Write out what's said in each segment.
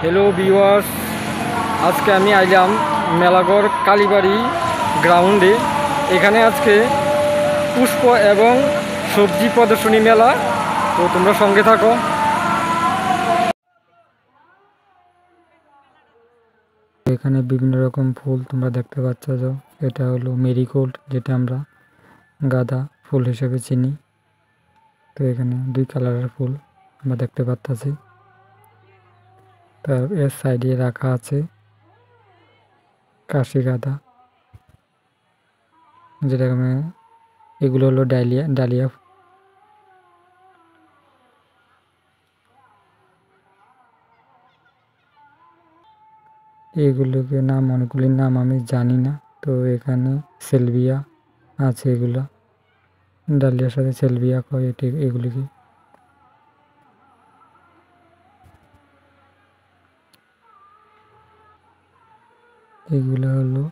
Hello viewers, আজকে আমি আইলাম মেলাগড় কালীবাড়ি গ্রাউন্ডে। এখানে আজকে পুষ্প এবং সবজি প্রদর্শনী মেলা। তো তোমরা সঙ্গে থাকো। এখানে বিভিন্ন রকম ফুল তোমরা দেখতে পাচ্ছ। এটা হলো মেরিগোল্ড, যেটা আমরা গাঁদা ফুল হিসেবে চিনি। তো এখানে দুই কালারের ফুল আমরা দেখতে পাচ্ছি। তার এর সাইডে রাখা আছে কাশি গাঁদা, যেটা এগুলো হলো ডালিয়া ডালিয়া। এগুলোকে অনেকগুলির নাম আমি জানি না। তো এখানে সেলভিয়া আছে, এগুলা ডালিয়ার সাথে সেলভিয়া কয় এগুলিকে। এগুলো হলো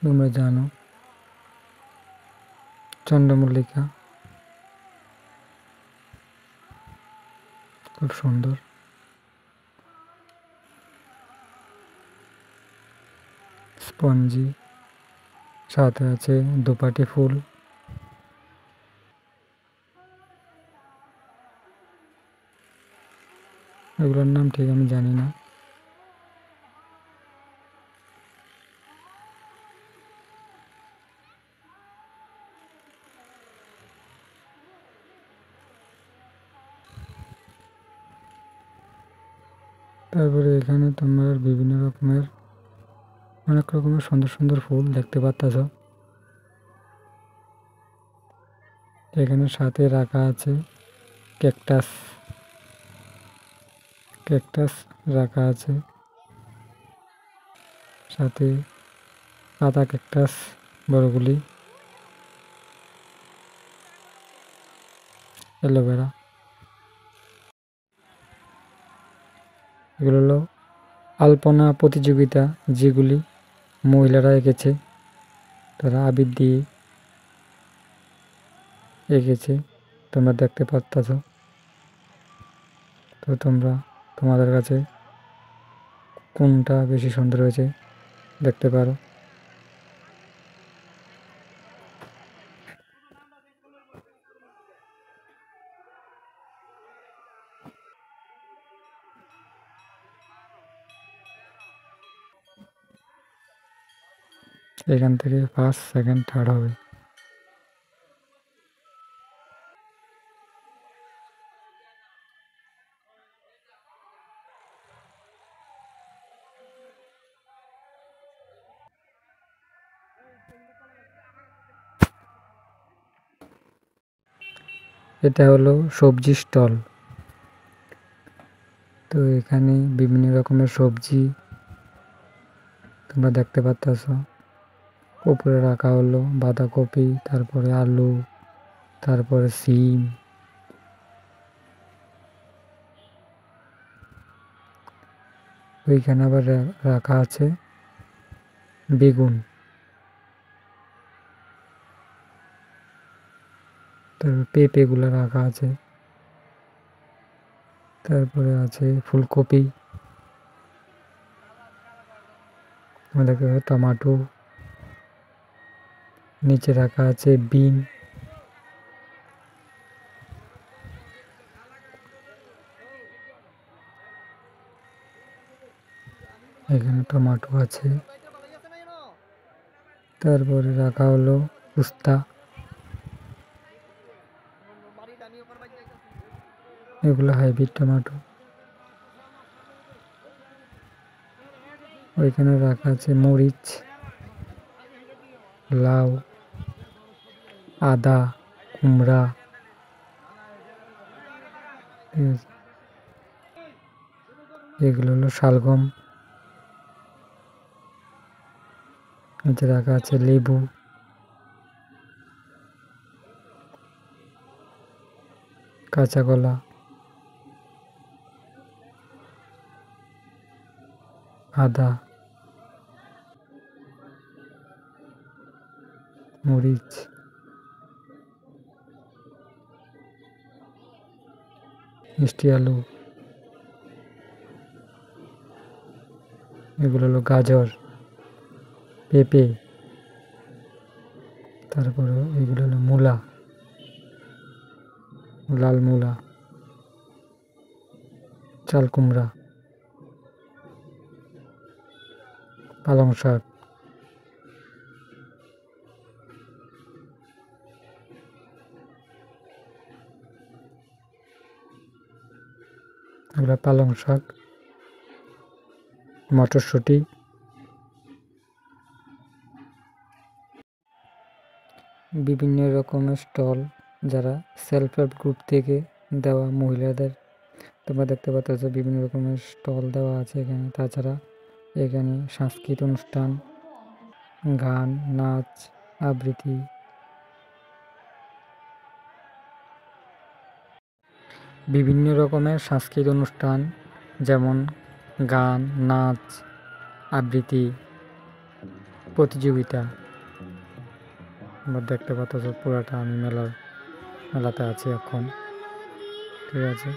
তোমরা জানো চন্দ্রমল্লিকা, খুব সুন্দর। স্পঞ্জি, সাথে আছে দোপাটি ফুল। এগুলোর নাম ঠিক আমি জানি না। তারপরে এখানে তোমরা বিভিন্ন রকমের অনেক রকমের সুন্দর সুন্দর ফুল দেখতে পাচ্ছ। এখানে সাথে রাখা আছে ক্যাকটাস, ক্যাকটাস রাখা আছে, সাথে পাতা ক্যাকটাস বড়গুলি, অ্যালোভেরা। এগুলো হলো আলপনা প্রতিযোগিতা, যেগুলি মহিলারা এঁকেছে, তারা আবির দিয়ে এঁকেছে, তোমরা দেখতে পাচ্ছ। তো তোমাদের কাছে কোনটা বেশি সুন্দর হয়েছে দেখতে পারো। এখান থেকে ফার্স্ট, সেকেন্ড, থার্ড হবে। এটা হলো সবজি স্টল। তো এখানে বিভিন্ন রকমের সবজি তোমরা দেখতে পাচ্ছ। উপরে রাখা হলো বাঁধাকপি, তারপরে আলু, তারপরে সিম। ওইখানে আবার রাখা আছে বেগুন। তারপর পেঁপেগুলো রাখা আছে। তারপরে আছে ফুলকপি, আমাদের টমাটো। নিচে রাখা আছে বিন। এখানে টমাটো আছে। তারপরে রাখা হলো উস্তা। এগুলো হাইব্রিড টমেটো। ওইখানে রাখা আছে মরিচ, লাউ, আদা, কুমড়া। এগুলো হলো শালগম। নিচে রাখা আছে লেবু, কাঁচা কলা, আদা, মরিচ, মিষ্টি আলু। এগুলো হলো গাজর, পেঁপে, তারপরে এগুলো হলো মূলা, লাল মূলা, চাল কুমড়া, পালং শাক, এগুলো পালং শাক, মটরশুঁটি, বিভিন্ন রকমের স্টল যারা সেলফ হেল্প গ্রুপ থেকে দেওয়া মহিলাদের তোমরা দেখতে পাচ্ছ বিভিন্ন রকমের স্টল দেওয়া আছে এখানে। তাছাড়া এখানে সাংস্কৃতিক অনুষ্ঠান, গান, নাচ, আবৃত্তি, বিভিন্ন রকমের সাংস্কৃতিক অনুষ্ঠান যেমন গান, নাচ, আবৃত্তি, প্রতিযোগিতা তোমরা দেখতে পাচ্ছ। পুরাটা আমি মেলাতে আছি এখন, ঠিক আছে।